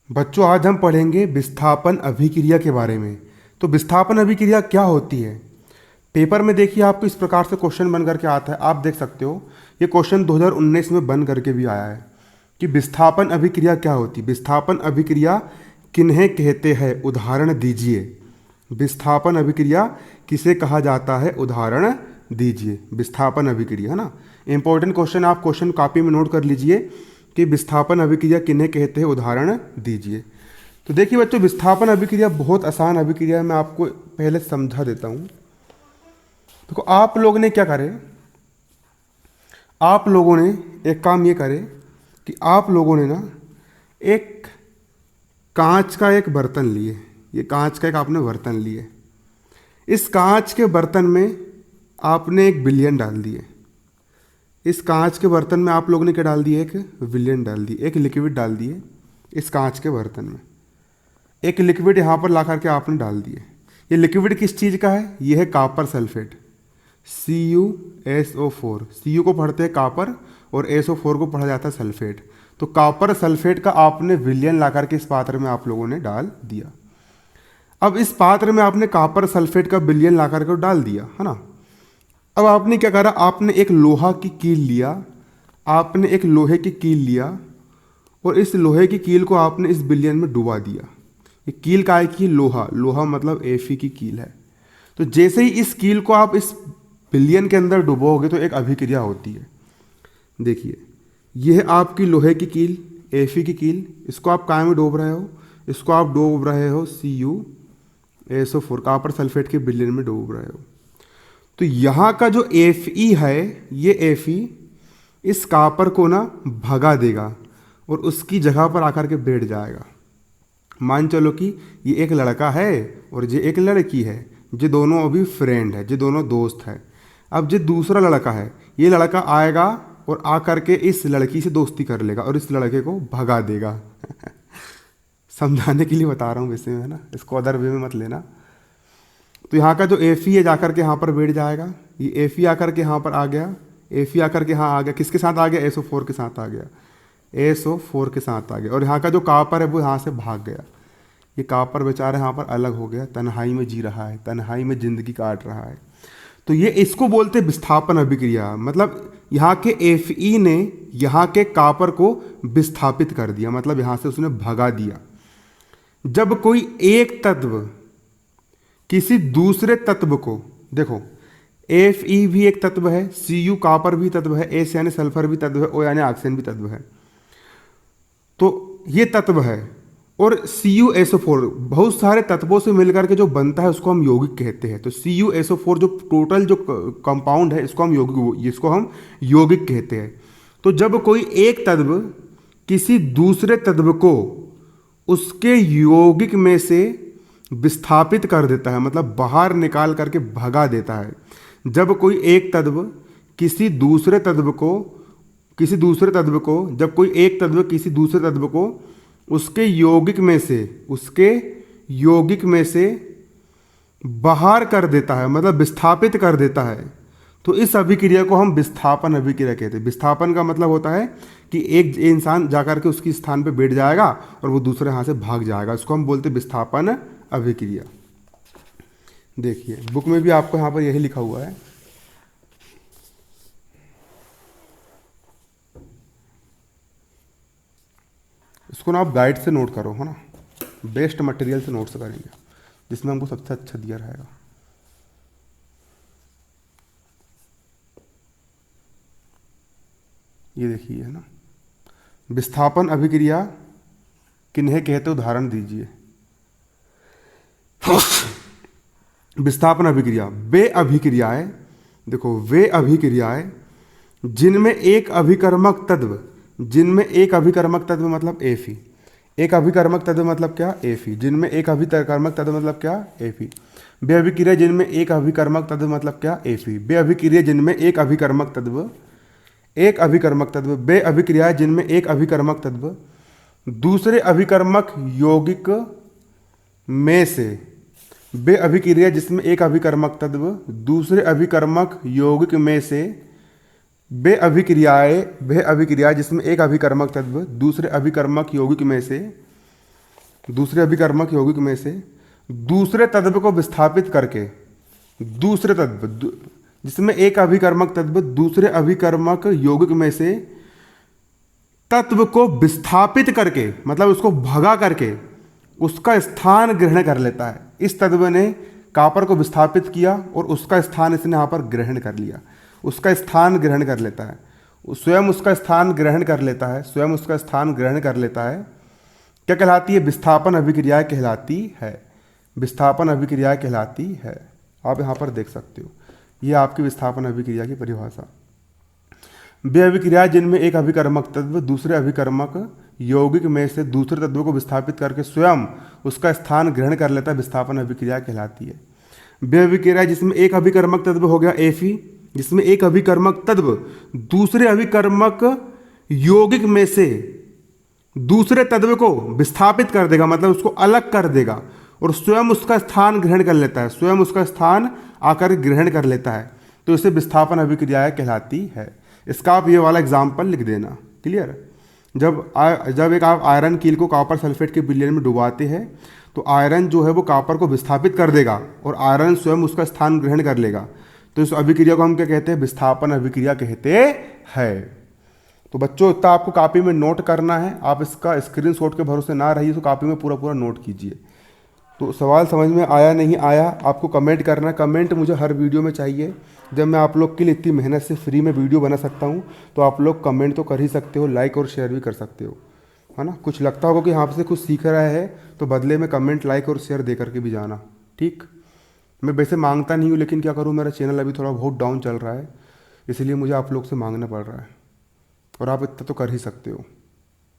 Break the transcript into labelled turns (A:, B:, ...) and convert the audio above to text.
A: बच्चों, आज हम पढ़ेंगे विस्थापन अभिक्रिया के बारे में। तो विस्थापन अभिक्रिया क्या होती है? पेपर में देखिए आपको इस प्रकार से क्वेश्चन बन करके आता है, आप देख सकते हो। ये क्वेश्चन 2019 में बन करके भी आया है कि विस्थापन अभिक्रिया क्या होती है। विस्थापन अभिक्रिया किन्हें कहते हैं, उदाहरण दीजिए। विस्थापन अभिक्रिया किसे कहा जाता है, उदाहरण दीजिए। विस्थापन अभिक्रिया, है ना। इंपॉर्टेंट क्वेश्चन, आप क्वेश्चन कॉपी में नोट कर लीजिए कि विस्थापन अभिक्रिया किन्हें कहते हैं, उदाहरण दीजिए। तो देखिए बच्चों, विस्थापन अभिक्रिया बहुत आसान अभिक्रिया है। मैं आपको पहले समझा देता हूँ। देखो, आप लोग ने क्या करे, आप लोगों ने एक काम ये करे कि आप लोगों ने ना एक कांच का एक बर्तन लिए। ये कांच का एक आपने बर्तन लिए। इस कांच के बर्तन में आपने एक विलयन डाल दिए। इस कांच के बर्तन में आप लोगों ने क्या डाल दिए, एक विलयन डाल दिए, एक लिक्विड डाल दिए। इस कांच के बर्तन में एक लिक्विड यहाँ पर ला करके आपने डाल दिए। ये लिक्विड किस चीज़ का है, ये है कॉपर सल्फेट, CuSO4। Cu को पढ़ते हैं कॉपर और SO4 को पढ़ा जाता है सल्फेट। तो कॉपर सल्फेट का आपने विलयन ला करके इस पात्र में आप लोगों ने डाल दिया। अब इस पात्र में आपने कॉपर सल्फेट का विलयन ला करके डाल दिया, है ना। अब आपने क्या करा, आपने एक लोहा की कील लिया। आपने एक लोहे की कील लिया और इस लोहे की कील को आपने इस विलयन में डुबा दिया। ये कील का है कि लोहा, लोहा मतलब Fe की कील है। तो जैसे ही इस कील को आप इस विलयन के अंदर डुबोगे तो एक अभिक्रिया होती है। देखिए, यह है आपकी लोहे की कील, Fe की कील। इसको आप काय में डोब रहे हो, इसको आप डोब रहे हो CuSO4 कॉपर सल्फेट के विलयन में डोब रहे हो। तो यहाँ का जो Fe है, ये Fe इस कॉपर को ना भगा देगा और उसकी जगह पर आकर के बैठ जाएगा। मान चलो कि ये एक लड़का है और ये एक लड़की है, ये दोनों अभी फ्रेंड है, ये दोनों दोस्त है। अब ये दूसरा लड़का है, ये लड़का आएगा और आकर के इस लड़की से दोस्ती कर लेगा और इस लड़के को भगा देगा। समझाने के लिए बता रहा हूँ वैसे में, है ना, इसको अदर वे में मत लेना। तो यहाँ का जो Fe है जाकर के यहाँ पर बैठ जाएगा। ये Fe आकर के यहाँ पर आ गया, Fe आकर के यहाँ आ गया, किसके साथ आ गया, SO4 के साथ आ गया, SO4 के साथ आ गया। और यहाँ का जो कॉपर है वो यहाँ से भाग गया। ये कॉपर बेचारा यहाँ पर अलग हो गया, तन्हाई में जी रहा है, तन्हाई में जिंदगी काट रहा है। तो ये इसको बोलते विस्थापन अभिक्रिया। मतलब यहाँ के Fe ने यहाँ के कॉपर को विस्थापित कर दिया, मतलब यहाँ से उसने भगा दिया। जब कोई एक तत्व किसी दूसरे तत्व को, देखो Fe भी एक तत्व है, Cu कॉपर भी तत्व है, S यानी सल्फर भी तत्व है, O यानी ऑक्सीजन भी तत्व है। तो ये तत्व है और CuSO4 बहुत सारे तत्वों से मिलकर के जो बनता है उसको हम यौगिक कहते हैं। तो CuSO4 जो टोटल जो कंपाउंड है इसको हम यौगिक कहते हैं। तो जब कोई एक तत्व किसी दूसरे तत्व को उसके यौगिक में से विस्थापित कर देता है, मतलब बाहर निकाल करके भगा देता है। जब कोई एक तत्व किसी दूसरे तत्व को जब कोई एक तत्व किसी दूसरे तत्व को उसके यौगिक में से बाहर कर देता है, मतलब विस्थापित कर देता है, तो इस अभिक्रिया को हम विस्थापन अभिक्रिया कहते हैं। विस्थापन का मतलब होता है कि एक इंसान जाकर के उसकी स्थान पे बैठ जाएगा और वो दूसरे हाथ से भाग जाएगा, इसको हम बोलते हैं विस्थापन अभिक्रिया। देखिए बुक में भी आपको यहाँ पर यही लिखा हुआ है। इसको ना आप गाइड से नोट करो, है ना, बेस्ट मटेरियल से नोट्स करेंगे जिसमें हमको सबसे अच्छा दिया रहेगा। ये देखिए, है ना, विस्थापन अभिक्रिया किन्हें कहते, उदाहरण दीजिए। विस्थापन अभिक्रिया वे अभिक्रियाएं, देखो वे अभिक्रियाएं जिनमें एक अभिकर्मक तत्व मतलब Fe, एक अभिकर्मक तत्व मतलब क्या, Fe। जिनमें एक अभिकर्मक तत्व मतलब क्या, Fe। वे अभिक्रिया जिनमें एक अभिकर्मक तत्व मतलब क्या, Fe। वे अभिक्रिया जिनमें एक अभिकर्मक तत्व वे अभिक्रिया जिनमें एक अभिकर्मक तत्व दूसरे अभिकर्मक यौगिक में से, वे अभिक्रिया जिसमें एक अभिकर्मक तत्व दूसरे अभिकर्मक यौगिक में से, वे अभिक्रियाएं जिसमें एक अभिकर्मक तत्व दूसरे अभिकर्मक यौगिक में से दूसरे अभिकर्मक यौगिक में से दूसरे तत्व को विस्थापित करके, दूसरे तत्व जिसमें एक अभिकर्मक तत्व दूसरे अभिकर्मक यौगिक में से तत्व को विस्थापित करके, मतलब उसको भगा करके उसका स्थान ग्रहण कर लेता है। इस तत्व ने कॉपर को विस्थापित किया और उसका स्थान इसने यहाँ पर ग्रहण कर लिया, उसका स्थान ग्रहण कर लेता है, स्वयं उसका स्थान ग्रहण कर लेता है, स्वयं उसका स्थान ग्रहण कर लेता है। क्या कहलाती है? विस्थापन अभिक्रिया कहलाती है, विस्थापन अभिक्रिया कहलाती है। आप यहाँ पर देख सकते हो, ये आपकी विस्थापन अभिक्रिया की परिभाषा। वे अभिक्रियाएं जिनमें एक अभिकर्मक तत्व दूसरे अभिकर्मक यौगिक में से दूसरे तत्व को विस्थापित करके स्वयं उसका स्थान ग्रहण कर लेता है, विस्थापन अभिक्रिया कहलाती है। वे अभिक्रिया जिसमें एक अभिकर्मक तत्व हो गया Fe, जिसमें एक अभिकर्मक तत्व दूसरे अभिकर्मक यौगिक में से दूसरे तत्व को विस्थापित कर देगा, मतलब उसको अलग कर देगा और स्वयं उसका स्थान ग्रहण कर लेता है, स्वयं उसका स्थान आकर ग्रहण कर लेता है, तो इसे विस्थापन अभिक्रिया कहलाती है। इसका आप ये वाला एग्जाम्पल लिख देना। क्लियर? जब एक आप आयरन कील को कॉपर सल्फेट के विलयन में डुबाते हैं तो आयरन जो है वो कॉपर को विस्थापित कर देगा और आयरन स्वयं उसका स्थान ग्रहण कर लेगा, तो इस अभिक्रिया को हम क्या कहते हैं? विस्थापन अभिक्रिया कहते हैं। तो बच्चों इतना आपको कॉपी में नोट करना है, आप इसका स्क्रीनशॉट के भरोसे ना रहिए, तो कॉपी में पूरा पूरा नोट कीजिए। तो सवाल समझ में आया नहीं आया आपको कमेंट करना है, कमेंट मुझे हर वीडियो में चाहिए। जब मैं आप लोग के लिए इतनी मेहनत से फ्री में वीडियो बना सकता हूँ तो आप लोग कमेंट तो कर ही सकते हो, लाइक और शेयर भी कर सकते हो, है ना। कुछ लगता होगा कि आपसे कुछ सीख रहा है तो बदले में कमेंट, लाइक और शेयर दे करके भी जाना। ठीक, मैं वैसे मांगता नहीं हूँ, लेकिन क्या करूँ, मेरा चैनल अभी थोड़ा बहुत डाउन चल रहा है, इसलिए मुझे आप लोग से मांगना पड़ रहा है, और आप इतना तो कर ही सकते हो।